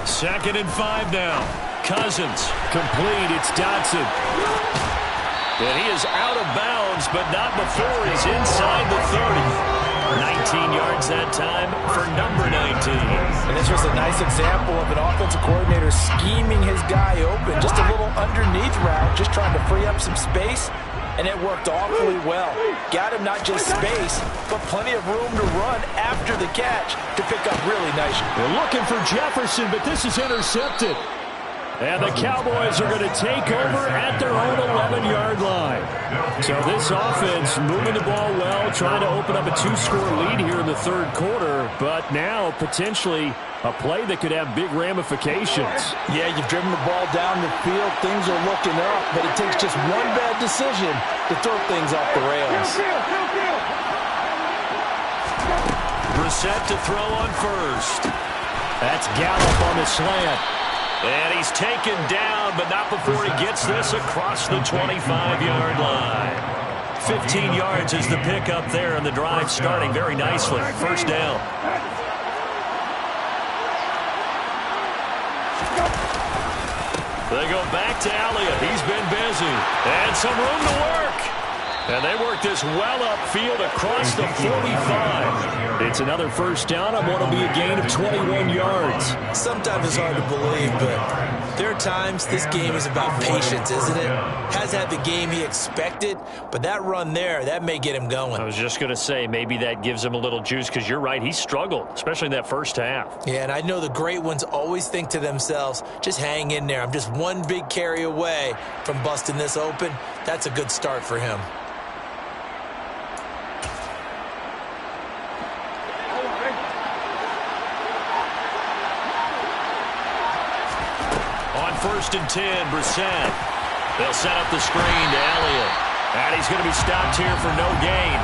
Second and 5 now. Cousins complete. It's Dotson. And he is out of bounds, but not before he's inside the 30. 19 yards that time for number 19. And this was a nice example of an offensive coordinator scheming his guy open. Just a little underneath route, just trying to free up some space. And it worked awfully well. Got him not just space, but plenty of room to run after the catch to pick up really nice. They're looking for Jefferson, but this is intercepted. And the Cowboys are going to take over at their own 11-yard line. So this offense moving the ball well, trying to open up a 2-score lead here in the third quarter, but now potentially a play that could have big ramifications. Yeah, you've driven the ball down the field. Things are looking up, but it takes just one bad decision to throw things off the rails. Brissett to throw on first. That's Gallup on the slant. And he's taken down, but not before he gets this across the 25-yard line. 15 yards is the pickup there, and the drive starting very nicely. First down. They go back to Elliott. He's been busy. And some room to work. And they work this well upfield across the 45. It's another first down on what will be a gain of 21 yards. Sometimes it's hard to believe, but there are times this game is about patience, isn't it? Has had the game he expected, but that run there, that may get him going. I was just going to say, maybe that gives him a little juice, because you're right, he struggled, especially in that first half. Yeah, and I know the great ones always think to themselves, just hang in there. I'm just one big carry away from busting this open. That's a good start for him. First and 10, Brissett. They'll set up the screen to Elliott. And he's going to be stopped here for no gain.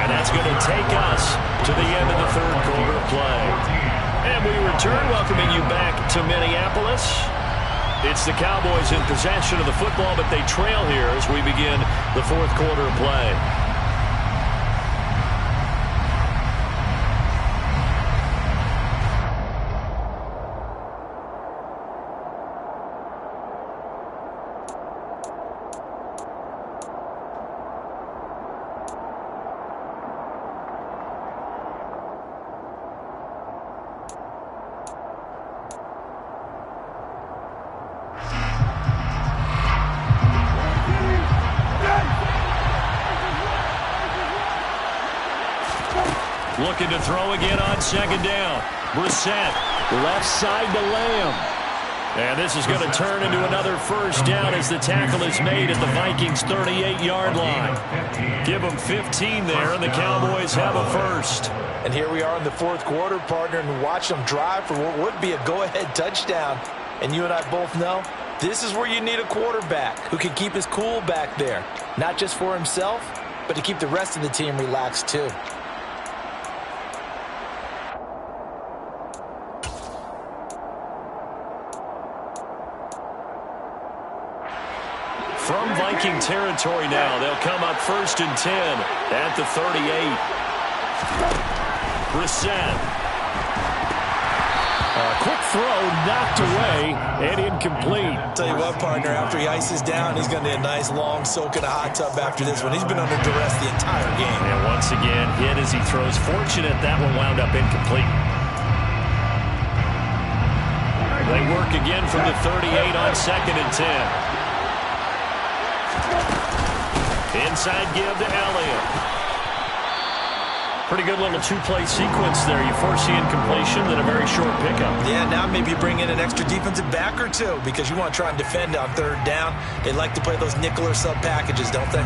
And that's going to take us to the end of the third quarter play. And we return, welcoming you back to Minneapolis. It's the Cowboys in possession of the football, but they trail here as we begin the fourth quarter play. Looking to throw again on second down. Brissett, left side to Lamb. And this is going to turn into another first down as the tackle is made at the Vikings' 38-yard line. Give them 15 there, and the Cowboys have a first. And here we are in the fourth quarter, partner, and watch them drive for what would be a go-ahead touchdown. And you and I both know this is where you need a quarterback who can keep his cool back there. Not just for himself, but to keep the rest of the team relaxed too. From Viking territory now, they'll come up first and 10 at the 38. Brissett. Quick throw, knocked away, and incomplete. Tell you what, partner, after he ices down, he's going to need a nice long soak in a hot tub after this one. He's been under duress the entire game. And once again, hit as he throws. Fortunate that one wound up incomplete. They work again from the 38 on second and 10. Inside give to Elliott. Pretty good little two-play sequence there. You force the incompletion, then a very short pickup. Yeah, now maybe you bring in an extra defensive back or two because you want to try and defend on third down. They like to play those nickel or sub packages, don't they?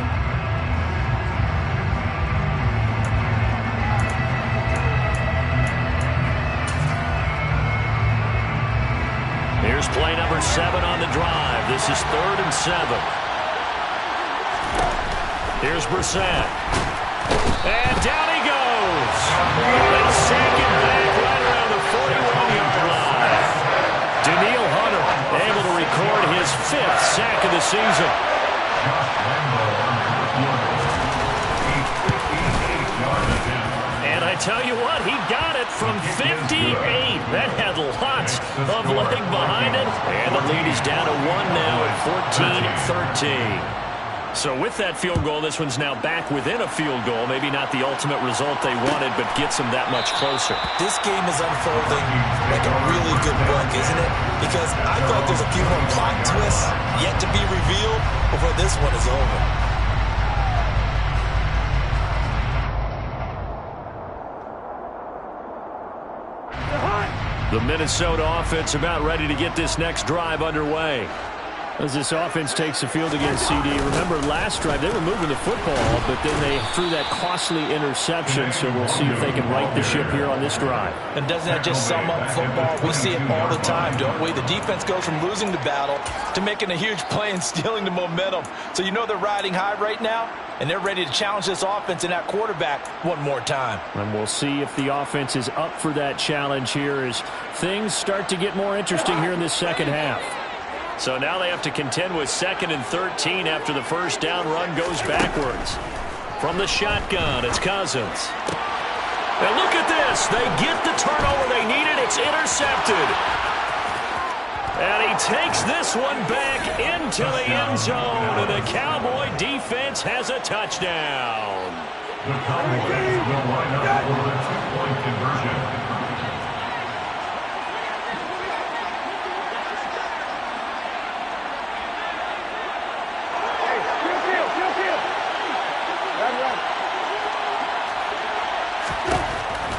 Here's play number 7 on the drive. This is 3rd and 7. Here's Brissett. And down he goes. They'll sack him back right around the 41-yard line. Danielle Hunter able to record his 5th sack of the season. And I tell you what, he got it from 58. That had lots of leg behind it. And the lead is down to 1 now at 14-13. So with that field goal, this one's now back within a field goal. Maybe not the ultimate result they wanted, but gets them that much closer. This game is unfolding like a really good book, isn't it? Because I thought there's a few more plot twists yet to be revealed before this one is over. The Minnesota offense about ready to get this next drive underway. As this offense takes the field against CD, remember last drive they were moving the football, but then they threw that costly interception, so we'll see if they can right the ship here on this drive. And doesn't that just sum up football? We see it all the time, don't we? The defense goes from losing the battle to making a huge play and stealing the momentum. So you know they're riding high right now, and they're ready to challenge this offense and that quarterback one more time. And we'll see if the offense is up for that challenge here as things start to get more interesting here in this second half. So now they have to contend with 2nd and 13 after the first down run goes backwards. From the shotgun, it's Cousins. And look at this. They get the turnover they needed. It's intercepted. And he takes this one back into the end zone. And the Cowboy defense has a touchdown. The Cowboys will line up for the 2-point conversion.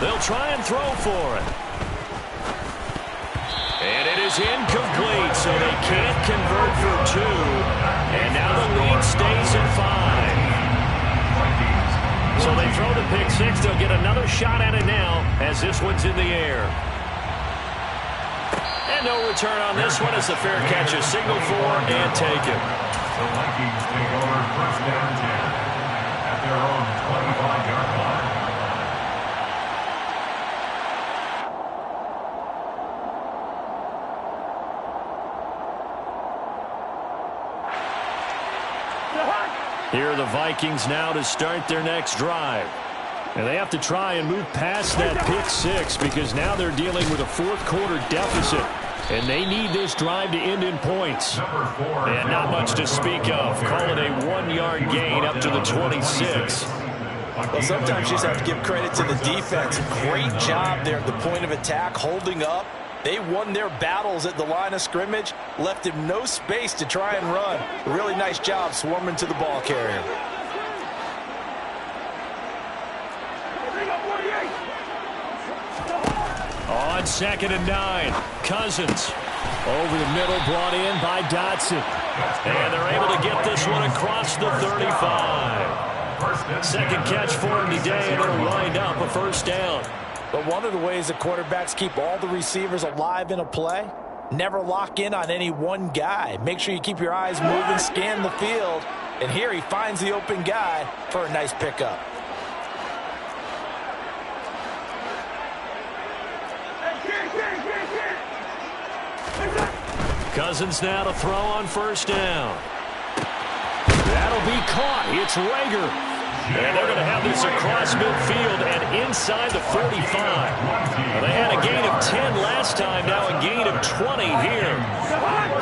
They'll try and throw for it. And it is incomplete, so they can't convert for 2. And now the lead stays at 5. So they throw the pick 6. They'll get another shot at it now as this one's in the air. And no return on this one as the fair catch is signaled for and taken. The Vikings take over first down 10 at their own 25-yard line. Here are the Vikings now to start their next drive. And they have to try and move past that pick 6 because now they're dealing with a fourth-quarter deficit. And they need this drive to end in points. And not much to speak of. Call it a 1-yard gain up to the 26. Well, sometimes you just have to give credit to the defense. Great job there at the point of attack, holding up. They won their battles at the line of scrimmage, left him no space to try and run. A really nice job swarming to the ball carrier. On 2nd and 9, Cousins. Over the middle, brought in by Dotson. And they're able to get this one across the 35. Second catch for him today, and it'll wind up a first down. But one of the ways that quarterbacks keep all the receivers alive in a play, never lock in on any one guy. Make sure you keep your eyes moving, scan the field. And here he finds the open guy for a nice pickup. Cousins now to throw on first down. That'll be caught. It's Rager. And they're going to have this across midfield and inside the 45. They had a gain of 10 last time, now a gain of 20 here.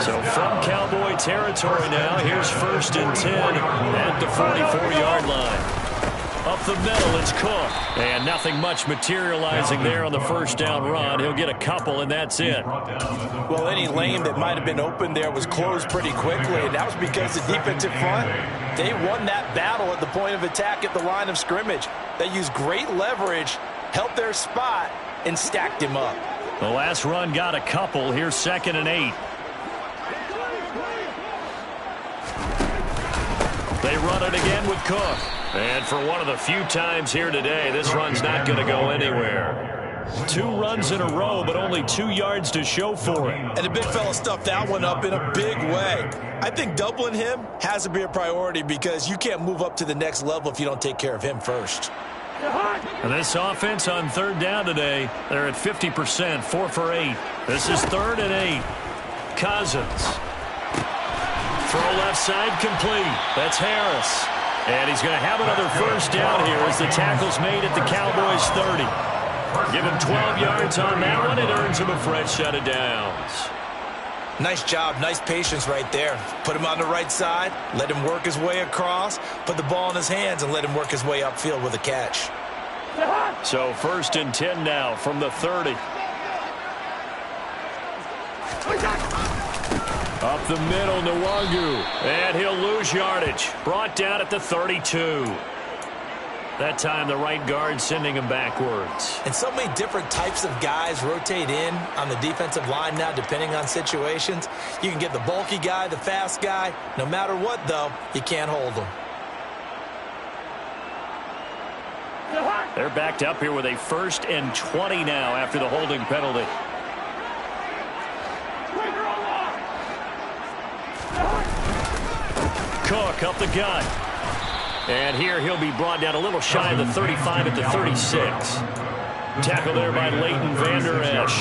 So from Cowboy territory now, here's 1st and 10 at the 44-yard line. Up the middle, it's Cook. And nothing much materializing there on the first down run. He'll get a couple, and that's it. Well, any lane that might have been open there was closed pretty quickly, and that was because the defensive front, they won that battle at the point of attack at the line of scrimmage. They used great leverage, held their spot, and stacked him up. The last run got a couple. Here's 2nd and 8. They run it again with Cook. And for one of the few times here today, this run's not going to go anywhere. 2 runs in a row, but only 2 yards to show for it. And the big fella stuffed that one up in a big way. I think doubling him has to be a priority because you can't move up to the next level if you don't take care of him first. And this offense on 3rd down today, they're at 50%, 4 for 8. This is 3rd and 8. Cousins. Throw left side complete. That's Harris. And he's going to have another first down here as the tackle's made at the Cowboys' 30. Give him 12 yards on that one. It earns him a fresh set of downs. Nice job, nice patience right there. Put him on the right side, let him work his way across, put the ball in his hands, and let him work his way upfield with a catch. So 1st and 10 now from the 30. Up the middle, Nwangu. And he'll lose yardage. Brought down at the 32. That time the right guard sending him backwards. And so many different types of guys rotate in on the defensive line now, depending on situations. You can get the bulky guy, the fast guy. No matter what, though, you can't hold them. They're backed up here with a 1st and 20 now after the holding penalty. Cook up the gut. And here he'll be brought down a little shy of the 35 at the 36. Tackle there by Leighton Vander Esch.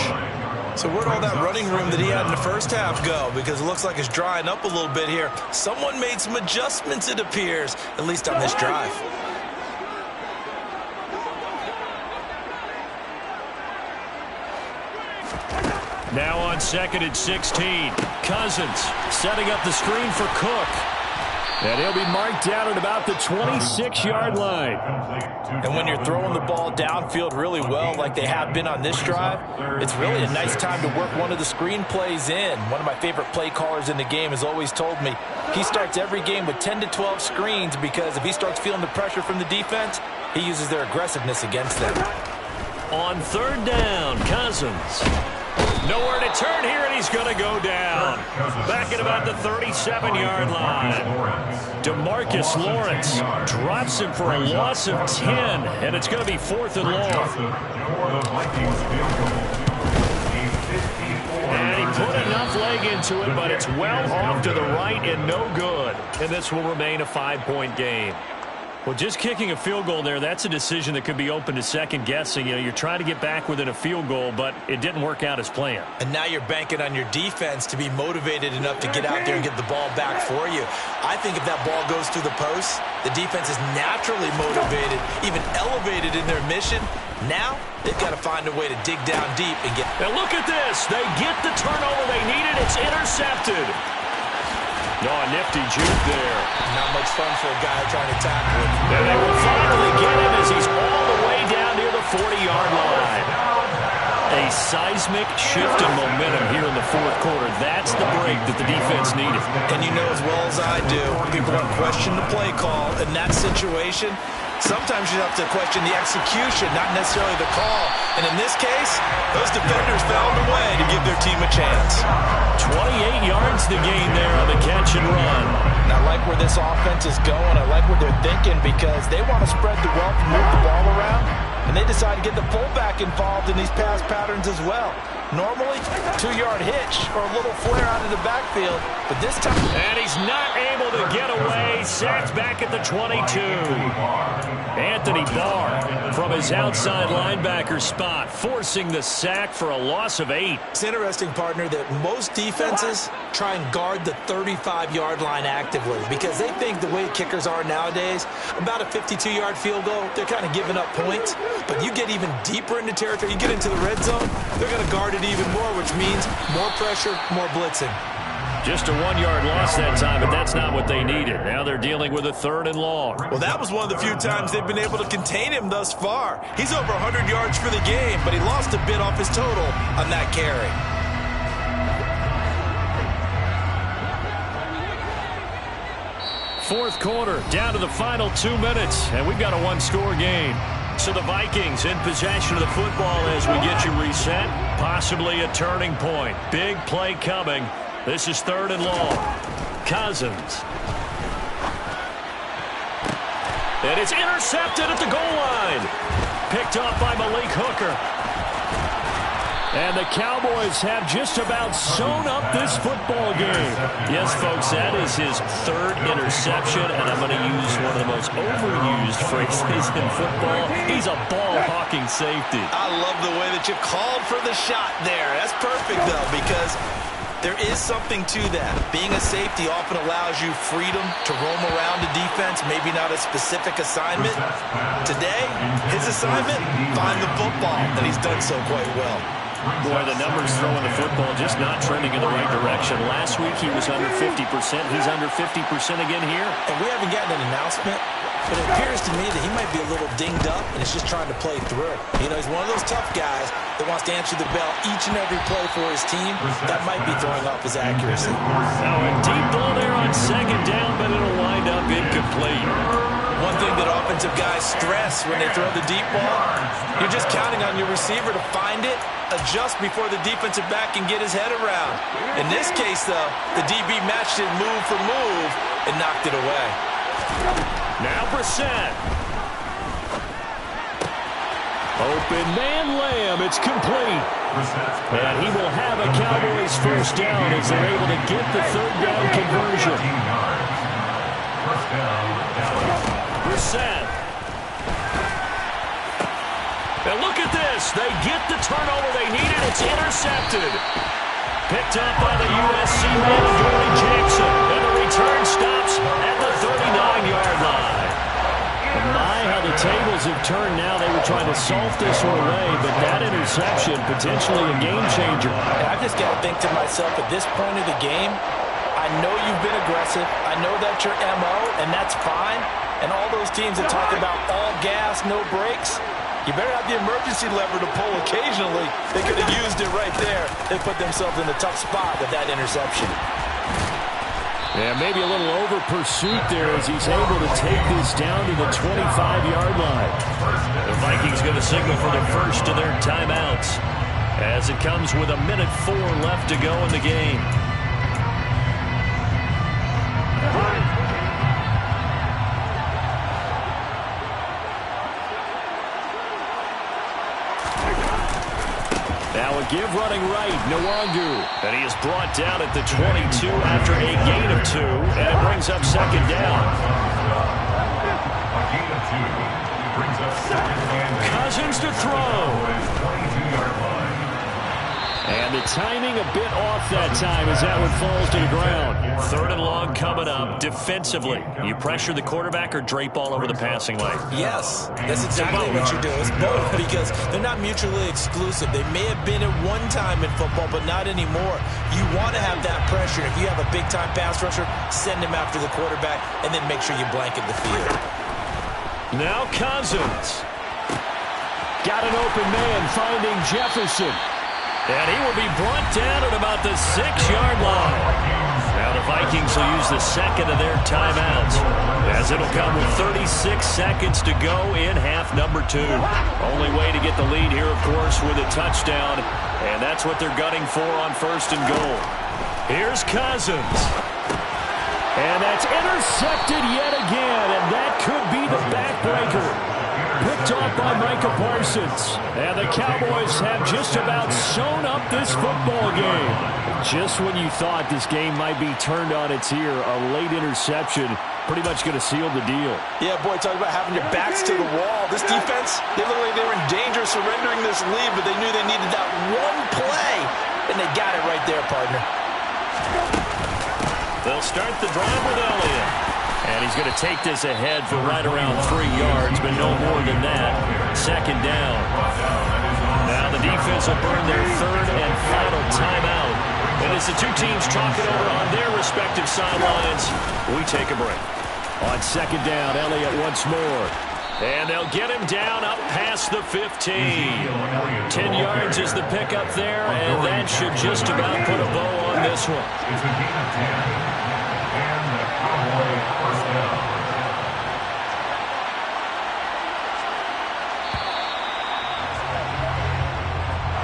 So where'd all that running room that he had in the first half go? Because it looks like it's drying up a little bit here. Someone made some adjustments, it appears, at least on this drive. Now on 2nd and 16. Cousins setting up the screen for Cook. And he'll be marked down at about the 26-yard line. And when you're throwing the ball downfield really well like they have been on this drive, it's really a nice time to work one of the screen plays in. One of my favorite play callers in the game has always told me he starts every game with 10 to 12 screens because if he starts feeling the pressure from the defense, he uses their aggressiveness against them. On 3rd down, Cousins. Nowhere to turn here, and he's going to go down. Back at about the 37-yard line. DeMarcus Lawrence drops him for a loss of 10, and it's going to be 4th and long. And he put enough leg into it, but it's well off to the right and no good. And this will remain a 5-point game. Well, just kicking a field goal there, that's a decision that could be open to second guessing. You know, you're trying to get back within a field goal, but it didn't work out as planned. And now you're banking on your defense to be motivated enough to get out there and get the ball back for you. I think if that ball goes through the post, the defense is naturally motivated, even elevated in their mission. Now they've got to find a way to dig down deep and get. Now look at this. They get the turnover they needed. It's intercepted. No, a nifty juke there. Not much fun for a guy trying to tackle him. And they will finally get him as he's all the way down near the 40-yard line. A seismic shift in momentum here in the 4th quarter. That's the break that the defense needed. And you know as well as I do, people are going to question the play call in that situation. Sometimes you have to question the execution, not necessarily the call. And in this case, those defenders found a way to give their team a chance. 28 yards to gain there on the catch and run. And I like where this offense is going. I like what they're thinking because they want to spread the wealth and move the ball around. And they decide to get the fullback involved in these pass patterns as well. Normally, 2-yard hitch or a little flare out of the backfield, but this time. And he's not able to get away. Sacked back at the 22. Anthony Barr from his outside linebacker spot, forcing the sack for a loss of 8. It's interesting, partner, that most defenses try and guard the 35-yard line actively because they think the way kickers are nowadays, about a 52-yard field goal, they're kind of giving up points. But you get even deeper into territory, you get into the red zone, they're going to guard it even more, which means more pressure, more blitzing. Just a 1-yard loss that time, but that's not what they needed. Now they're dealing with a 3rd and long. Well, that was one of the few times they've been able to contain him thus far. He's over 100 yards for the game, but he lost a bit off his total on that carry. Fourth quarter, down to the final 2 minutes, and we've got a 1-score game. So the Vikings in possession of the football as we get you reset. Possibly a turning point. Big play coming. This is 3rd and long. Cousins. And it's intercepted at the goal line. Picked off by Malik Hooker. And the Cowboys have just about sewn up this football game. Yes, folks, that is his 3rd interception, and I'm going to use one of the most overused phrases in football. He's a ball-hawking safety. I love the way that you called for the shot there. That's perfect, though, because there is something to that. Being a safety often allows you freedom to roam around a defense, maybe not a specific assignment. Today, his assignment, find the football, and he's done so quite well. Boy, the numbers throwing the football just not trending in the right direction. Last week he was under 50%. He's under 50% again here. And we haven't gotten an announcement, but it appears to me that he might be a little dinged up and is just trying to play through. You know, he's one of those tough guys that wants to answer the bell each and every play for his team. That might be throwing off his accuracy. Now a deep ball there on 2nd down, but it'll wind up incomplete. One thing that offensive guys stress when they throw the deep ball, you're just counting on your receiver to find it, adjust before the defensive back can get his head around. In this case, though, the DB matched it move for move and knocked it away. Now Brissett. Open man Lamb. It's complete. And he will have a Cowboys first down as they're able to get the third down conversion. Brissett. And look at this. They get the turnover they needed. It's intercepted. Picked up by the USC man, Adoree Jackson. And the return stops at the 39-yard line. My, how the tables have turned now. They were trying to salt this one away, but that interception, potentially a game changer. I've just got to think to myself, at this point of the game, I know you've been aggressive. I know that's your MO, and that's fine. And all those teams that talk about all gas, no brakes, you better have the emergency lever to pull occasionally. They could have used it right there. They put themselves in a tough spot with that interception. Yeah, maybe a little over pursuit there as he's able to take this down to the 25-yard line. The Vikings going to signal for the first of their timeouts as it comes with 1:04 left to go in the game. Now a give running right, Nwangu. And he is brought down at the 22 after a gain of 2, and it brings up second down. A gain of 2 brings up second and Cousins to throw. 22-yard line. And the timing a bit off that time as that one falls to the ground. Third and long coming up. Defensively, you pressure the quarterback or drape all over the passing lane? Yes, that's exactly what you do. It's both, because they're not mutually exclusive. They may have been at one time in football, but not anymore. You want to have that pressure. If you have a big-time pass rusher, send him after the quarterback, and then make sure you blanket the field. Now Cousins. Got an open man finding Jefferson. And he will be brought down at about the 6-yard line. Now the Vikings will use the second of their timeouts, as it'll come with 36 seconds to go in half number 2. Only way to get the lead here, of course, with a touchdown, and that's what they're gunning for on first and goal. Here's Cousins. And that's intercepted yet again, and that could be the backbreaker. Picked off by Micah Parsons. And the Cowboys have just about sewn up this football game. Just when you thought this game might be turned on its ear, a late interception pretty much going to seal the deal. Yeah, boy, talk about having your backs to the wall. This defense, they looked like they were in danger of surrendering this lead, but they knew they needed that one play, and they got it right there, partner. They'll start the drive with Elliott. And he's going to take this ahead for right around 3 yards, but no more than that. Second down. Now the defense will burn their third and final timeout. And as the two teams talk it over on their respective sidelines, we take a break. On second down, Elliott once more. And they'll get him down up past the 15. 10 yards is the pickup there, and that should just about put a bow on this one. It's a gain of 10. And the Cowboys first down.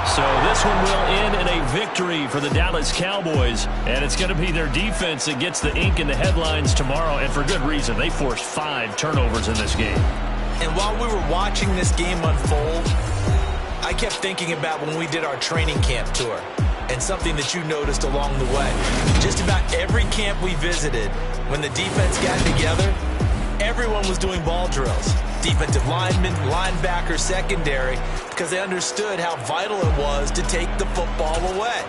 So this one will end in a victory for the Dallas Cowboys, and it's going to be their defense that gets the ink in the headlines tomorrow, and for good reason. They forced 5 turnovers in this game. And while we were watching this game unfold, I kept thinking about when we did our training camp tour, and something that you noticed along the way. Just about every camp we visited, when the defense got together, everyone was doing ball drills. Defensive linemen, linebackers, secondary, because they understood how vital it was to take the football away.